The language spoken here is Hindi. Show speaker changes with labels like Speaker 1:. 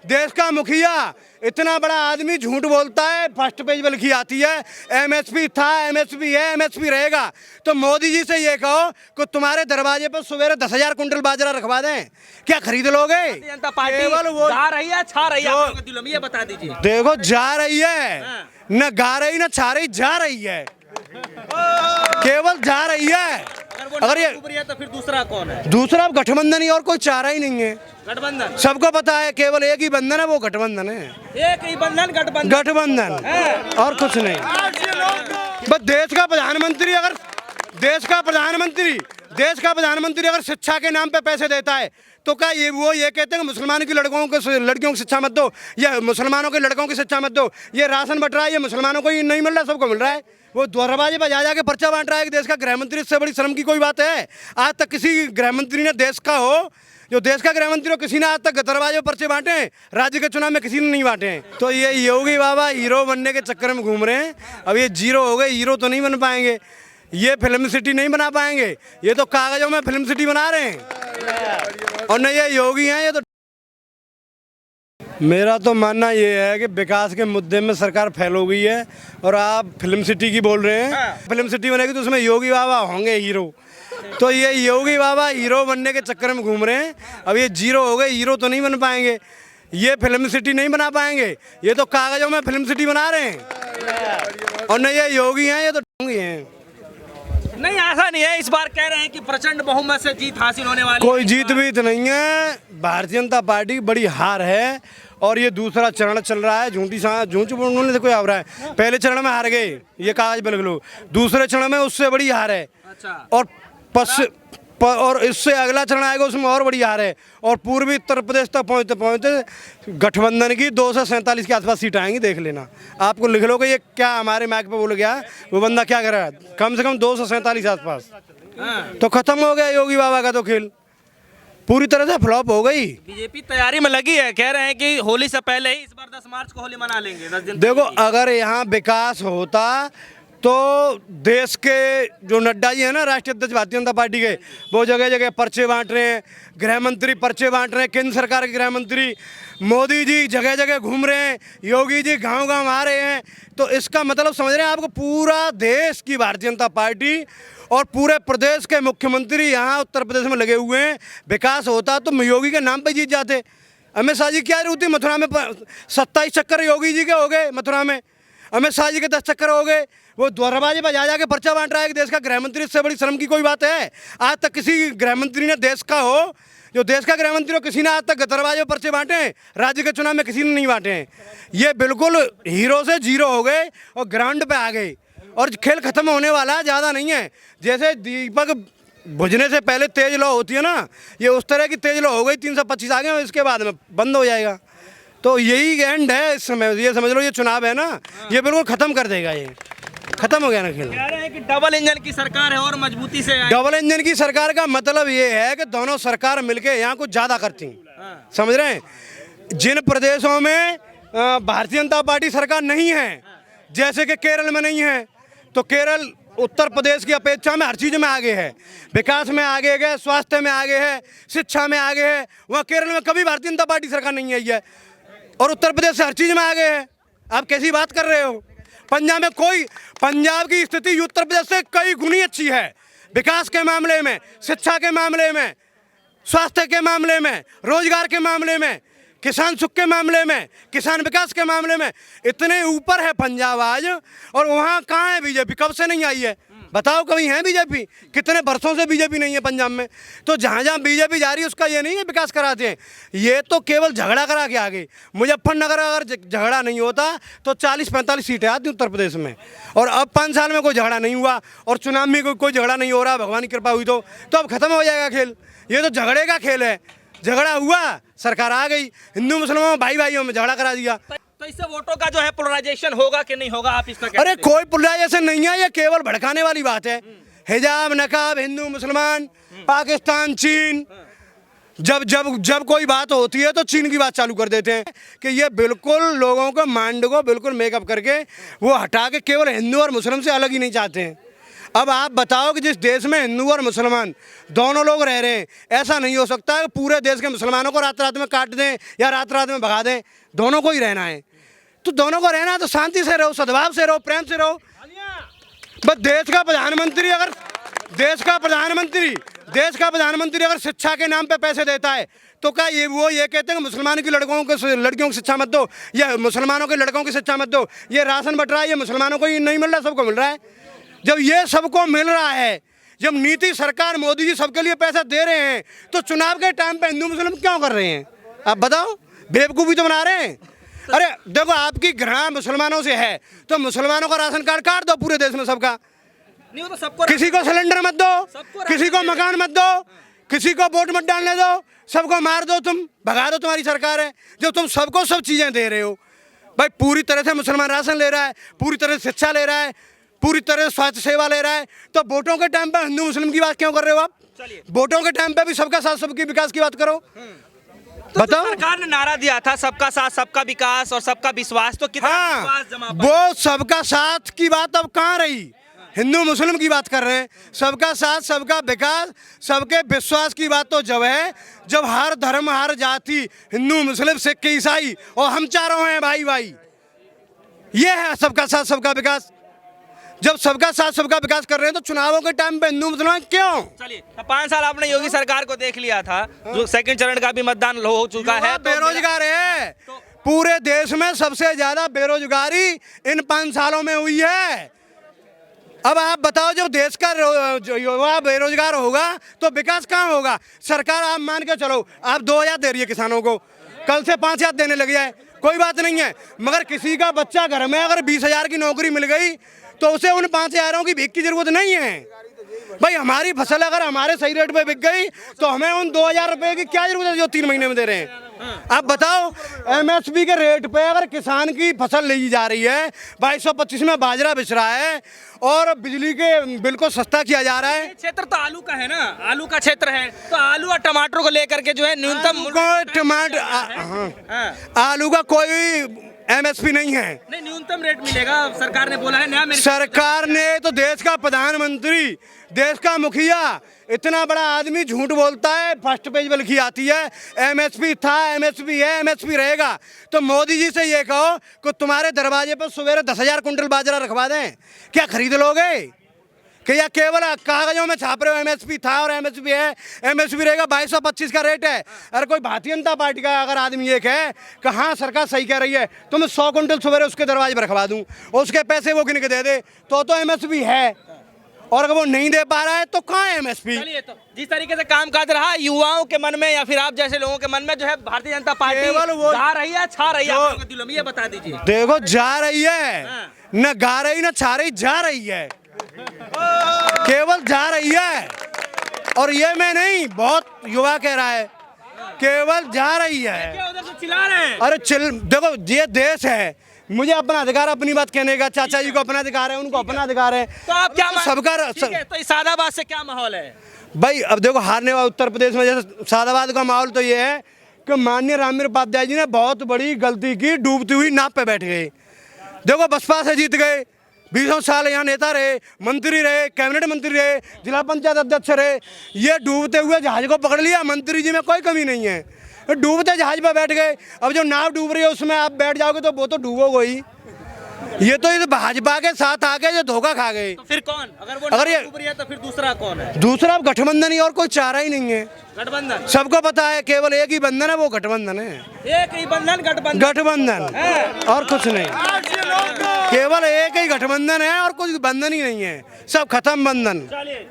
Speaker 1: देश का मुखिया इतना बड़ा आदमी झूठ बोलता है, फर्स्ट पेज पे लिखी आती है एमएसपी था, एमएसपी है, एमएसपी रहेगा। तो मोदी जी से ये कहो कि तुम्हारे दरवाजे पर सवेरे 10,000 कुंटल बाजरा रखवा दें, क्या खरीद लोगे?
Speaker 2: जनता पार्टी
Speaker 1: केवल वो
Speaker 2: जा रही है, छा रही है आप लोगों के दिलों में, ये बता दीजिए।
Speaker 1: देखो जा रही है, न गा रही न छा रही, जा रही है, केवल जा रही है। अगर ये
Speaker 2: तो फिर दूसरा कौन है?
Speaker 1: दूसरा गठबंधन ही, और कोई चारा ही नहीं है।
Speaker 2: गठबंधन
Speaker 1: सबको पता है केवल एक ही बंधन है, वो गठबंधन है।
Speaker 2: एक ही बंधन, गठबंधन।
Speaker 1: गठबंधन और कुछ नहीं। बस देश का प्रधानमंत्री अगर शिक्षा के नाम पे पैसे देता है तो क्या ये कहते हैं कि मुसलमानों की लड़कियों की शिक्षा मत दो, या मुसलमानों के लड़कों की शिक्षा मत दो, ये राशन बट रहा है, ये मुसलमानों को ही नहीं मिल रहा, सबको मिल रहा है। वो दरवाजे पर जा जाके पर्चा बांट रहा है कि देश का गृहमंत्री। इससे बड़ी शर्म की कोई बात है? आज तक किसी गृहमंत्री ने देश का हो, जो देश का गृहमंत्री हो, किसी ने आज तक दरवाजे पर पर्चे बांटे? राज्य के चुनाव में किसी ने नहीं बांटे। तो ये योगी बाबा हीरो बनने के चक्कर में घूम रहे हैं। अब ये जीरो हो गए, हीरो तो नहीं बन पाएंगे, ये फिल्म सिटी नहीं बना पाएंगे, ये तो कागजों में फिल्म सिटी बना रहे हैं। और नहीं ये योगी हैं, ये तो। मेरा तो मानना ये है कि विकास के मुद्दे में सरकार फेल हो गई है और आप फिल्म सिटी की बोल रहे हैं। फिल्म सिटी बनेगी तो उसमें योगी बाबा होंगे हीरो। तो ये योगी बाबा हीरो बनने के चक्कर में घूम रहे हैं। अब ये जीरो हो गए, हीरो तो नहीं बन पाएंगे, ये फिल्म सिटी नहीं बना पाएंगे, ये तो कागजों में फिल्म सिटी बना रहे हैं। और नहीं ये योगी हैं, ये तो ढोंगी हैं।
Speaker 2: नहीं, ऐसा नहीं है। इस बार कह रहे हैं कि प्रचंड बहुमत से जीत हासिल होने वाली है।
Speaker 1: कोई जीत बीत नहीं है, भारतीय जनता पार्टी की बड़ी हार है। और ये दूसरा चरण चल रहा है, झूठ बोलने से कोई आ रहा है। पहले चरण में हार गए, ये कागज पे लिख लो। दूसरे चरण में उससे बड़ी हार है।
Speaker 2: अच्छा।
Speaker 1: और इससे अगला चरण आएगा, उसमें और बड़ी हार है। और पूर्वी उत्तर प्रदेश तक पहुँचते पहुँचते गठबंधन की 247 के आसपास सीट आएंगी, देख लेना। आपको लिख लो कि ये क्या हमारे माइक पे बोल गया, वो बंदा क्या कर रहा है। कम से कम 247 आसपास। तो खत्म हो गया योगी बाबा का तो खेल, पूरी तरह से फ्लॉप हो गई।
Speaker 2: बीजेपी तैयारी में लगी है, कह रहे हैं कि होली से पहले ही इस बार 10 मार्च को होली मना लेंगे। 10 दिन
Speaker 1: देखो, अगर यहाँ विकास होता तो देश के जो नड्डा जी है ना, राष्ट्रीय अध्यक्ष भारतीय जनता पार्टी के, वो जगह जगह पर्चे बांट रहे हैं, गृह मंत्री पर्चे बांट रहे हैं, केंद्र सरकार के गृह मंत्री। मोदी जी जगह जगह घूम रहे हैं, योगी जी गांव गांव आ रहे हैं। तो इसका मतलब समझ रहे हैं आपको, पूरा देश की भारतीय जनता पार्टी और पूरे प्रदेश के मुख्यमंत्री यहाँ उत्तर प्रदेश में लगे हुए हैं। विकास होता तो योगी के नाम पे जीत जाते। अमित शाह जी क्या जरूरत थी? मथुरा में 27 चक्कर योगी जी के हो गए, मथुरा में अमित शाह जी के 10 चक्कर हो गए। वो दरवाजे पर जा जाके पर्चा बांट रहा है कि देश का गृहमंत्री। इससे बड़ी शर्म की कोई बात है? आज तक किसी गृहमंत्री ने देश का हो, जो देश का गृहमंत्री हो, किसी ने आज तक दरवाजे पर पर्चे बांटे? राज्य के चुनाव में किसी ने नहीं बांटे हैं। ये बिल्कुल हीरो से जीरो हो गए और ग्राउंड पे आ गए और खेल खत्म होने वाला है, ज़्यादा नहीं है। जैसे दीपक बुझने से पहले तेज लौ होती है ना, ये उस तरह की तेज लौ हो गई। 325 आ गए, इसके बाद में बंद हो जाएगा। तो यही एंड है इस समय। ये समझ लो, ये चुनाव है ना, ये बिल्कुल खत्म कर देगा, ये खत्म हो गया ना खेल।
Speaker 2: कह रहे हैं कि डबल इंजन की सरकार है और मजबूती से
Speaker 1: डबल इंजन की सरकार का मतलब ये है कि दोनों सरकार मिलके यहाँ कुछ ज़्यादा करती, समझ रहे हैं। जिन प्रदेशों में भारतीय जनता पार्टी सरकार नहीं है, जैसे कि केरल में नहीं है, तो केरल उत्तर प्रदेश की अपेक्षा में हर चीज़ में आगे है। विकास में आगे है, स्वास्थ्य में आगे है, शिक्षा में आगे है। वहाँ केरल में कभी भारतीय जनता पार्टी सरकार नहीं आई है और उत्तर प्रदेश से हर चीज़ में आगे है। आप कैसी बात कर रहे हो? पंजाब की स्थिति उत्तर प्रदेश से कई गुनी अच्छी है, विकास के मामले में, शिक्षा के मामले में, स्वास्थ्य के मामले में, रोजगार के मामले में, किसान सुख के मामले में, किसान विकास के मामले में इतने ऊपर है पंजाब आज। और वहाँ कहाँ है बीजेपी? कब से नहीं आई है? बताओ, कभी है बीजेपी? कितने वर्षों से बीजेपी नहीं है पंजाब में। तो जहाँ जहाँ बीजेपी जा रही है उसका ये नहीं है विकास कराते हैं, ये तो केवल झगड़ा करा के आ गए। मुजफ्फरनगर अगर झगड़ा नहीं होता तो 40-45 सीटें आती उत्तर प्रदेश में। और अब 5 साल में कोई झगड़ा नहीं हुआ और चुनाव में कोई झगड़ा नहीं हो रहा, भगवान की कृपा हुई तो अब खत्म हो जाएगा खेल। ये तो झगड़े का खेल है। झगड़ा हुआ, सरकार आ गई, हिंदू मुसलमान भाई भाइयों में झगड़ा करा दिया।
Speaker 2: तो इससे वोटों का जो है पोलराइजेशन होगा कि नहीं होगा, आप इसका क्या?
Speaker 1: अरे कोई पोलराइजेशन नहीं है, ये केवल भड़काने वाली बात है। हिजाब नकाब, हिंदू मुसलमान, पाकिस्तान, चीन, जब कोई बात होती है तो चीन की बात चालू कर देते हैं कि ये बिल्कुल लोगों को माइंड को बिल्कुल मेकअप करके वो हटा के केवल हिंदू और मुस्लिम से अलग ही नहीं चाहते हैं। अब आप बताओ कि जिस देश में हिंदू और मुसलमान दोनों लोग रह रहे हैं, ऐसा नहीं हो सकता है कि पूरे देश के मुसलमानों को रात रात में काट दें या रात रात में भगा दें। दोनों को ही रहना है, तो दोनों को रहना है तो शांति से रहो, सद्भाव से रहो, प्रेम से रहो। बस देश का प्रधानमंत्री अगर शिक्षा के नाम पे पैसे देता है तो क्या ये कहते हैं कि मुसलमान की लड़कियों की शिक्षा मत दो या मुसलमानों के लड़कों की शिक्षा मत दो, ये राशन बट रहा है, ये मुसलमानों को ही नहीं मिल रहा, सबको मिल रहा है। जब ये सबको मिल रहा है, जब नीति सरकार मोदी जी सबके लिए पैसा दे रहे हैं, तो चुनाव के टाइम पे हिंदू मुस्लिम क्यों कर रहे हैं? आप बताओ, बेवकूफ़ी तो बना रहे हैं। अरे देखो, आपकी घृणा मुसलमानों से है तो मुसलमानों का राशन कार्ड काट दो पूरे देश में सबका।
Speaker 2: नहीं, वो तो सबको
Speaker 1: किसी को सिलेंडर मत दो, किसी को मकान मत दो, किसी को वोट मत डालने दो, सबको मार दो, तुम भगा दो, तुम्हारी सरकार है। जो तुम सबको सब चीज़ें दे रहे हो भाई, पूरी तरह से मुसलमान राशन ले रहा है, पूरी तरह से शिक्षा ले रहा है, पूरी तरह से स्वास्थ्य सेवा ले रहा है, तो वोटों के टाइम पे हिंदू मुस्लिम की बात क्यों कर रहे हो आप? वोटों के टाइम पे भी सबका साथ सबके विकास की बात करो।
Speaker 2: तो
Speaker 1: बताओ,
Speaker 2: सरकार ने नारा दिया था सबका साथ सबका विकास और सबका विश्वास, तो कितना विश्वास जमा पाया?
Speaker 1: वो सबका साथ की बात अब कहाँ रही? हिंदू मुस्लिम की बात कर रहे हैं, सबका साथ सबका विकास सबके विश्वास की बात तो जब है जब हर धर्म हर जाति, हिंदू मुस्लिम सिख ईसाई और हम चारों हैं भाई भाई। ये है सबका साथ सबका विकास। जब सबका साथ सबका विकास कर रहे हैं तो चुनावों के टाइम पे हिंदू मुसलमान क्यों?
Speaker 2: चलिए, 5 साल आपने योगी सरकार को देख लिया था, जो सेकंड चरण का भी मतदान हो चुका है, तो
Speaker 1: बेरोजगार है। पूरे देश में सबसे ज्यादा बेरोजगारी इन 5 सालों में हुई है। अब आप बताओ, जब देश का युवा बेरोजगार होगा तो विकास कहाँ होगा? सरकार आप मान के चलो, आप 2,000 दे रही है किसानों को, कल से 5,000 देने लग जाए, कोई बात नहीं है, मगर किसी का बच्चा घर में अगर 20,000 की नौकरी मिल गई तो उसे उन 5,000 की भीख की जरूरत नहीं है। भाई, हमारी फसल अगर हमारे सही रेट पे बिक गई तो हमें उन 2,000 रुपए की क्या जरूरत है जो 3 महीने में दे रहे हैं? आप बताओ, MSP के रेट पे अगर किसान की फसल ली जा रही है, 2225 में बाजरा बिछ रहा है और बिजली के बिल को सस्ता किया जा रहा है।
Speaker 2: क्षेत्र तो आलू का है ना, आलू का क्षेत्र है, तो आलू और टमाटर को लेकर के जो है न्यूनतम
Speaker 1: आलू का कोई MSP नहीं है।
Speaker 2: नहीं, न्यूनतम रेट मिलेगा, सरकार ने बोला है नया।
Speaker 1: सरकार ने तो, देश का प्रधानमंत्री, देश का मुखिया, इतना बड़ा आदमी झूठ बोलता है, फर्स्ट पेज पर लिखी आती है MSP था, MSP है, MSP रहेगा। तो मोदी जी से ये कहो कि तुम्हारे दरवाजे पर सवेरे 10,000 कुंटल बाजरा रखवा दें, क्या खरीद लोगे? कि या केवल कागजों में छाप रहे हो MSP था और MSP है, MSP रहेगा, 2225 का रेट है। अरे कोई भारतीय जनता पार्टी का अगर आदमी ये कहे कि हाँ सरकार सही कह रही है तो मैं 100 कुंटल सवेरे उसके दरवाजे पर रखवा दूं, उसके पैसे वो गिन के दे दे, तो MSP है। और अगर वो नहीं दे पा रहा है तो कहाँ है MSP?
Speaker 2: चलिए, तो जिस तरीके से काम काज रहा युवाओं के मन में या फिर आप जैसे लोगों के मन में जो है भारतीय जनता पार्टी
Speaker 1: केवल वो
Speaker 2: जा रही है, छा रही है आप लोगों के दिलों में, ये बता दीजिए।
Speaker 1: देखो, जा रही है, न गा रही न छा रही, जा रही है, केवल जा रही है। और ये मैं नहीं, बहुत युवा कह रहा है, केवल जा रही है।
Speaker 2: क्या उधर से चिल्ला रहे हैं?
Speaker 1: अरे देखो, ये देश है, मुझे अपना अधिकार अपनी बात कहने का, चाचा जी को अपना अधिकार है, उनको अपना अधिकार है,
Speaker 2: तो आप क्या
Speaker 1: सबका
Speaker 2: तो इस सादाबाद से क्या माहौल है
Speaker 1: भाई? अब देखो, हारने वाला उत्तर प्रदेश में जैसे सादाबाद का माहौल तो ये है कि माननीय रामवीर उपाध्याय जी ने बहुत बड़ी गलती की, डूबती हुई नाव पे बैठ गए। देखो, बसपा से जीत गए, 20 साल यहाँ नेता रहे, मंत्री रहे, कैबिनेट मंत्री रहे, जिला पंचायत अध्यक्ष रहे, ये डूबते हुए जहाज को पकड़ लिया। मंत्री जी में कोई कमी नहीं है, डूबते जहाज पर बैठ गए। अब जो नाव डूब रही है उसमें आप बैठ जाओगे तो वो तो डूबोगे ही। ये तो इस भाजपा के साथ आके जो धोखा खा गए।
Speaker 2: तो फिर कौन,
Speaker 1: अगर ये
Speaker 2: डूब रही है तो फिर दूसरा कौन है?
Speaker 1: दूसरा गठबंधन ही, और कोई चारा ही नहीं है।
Speaker 2: गठबंधन
Speaker 1: सबको पता है, केवल एक ही बंधन है, वो गठबंधन है।
Speaker 2: एक ही बंधन,
Speaker 1: गठबंधन और कुछ नहीं, केवल एक ही गठबंधन है और कुछ बंधन ही नहीं है, सब खत्म बंधन।
Speaker 2: चलिए,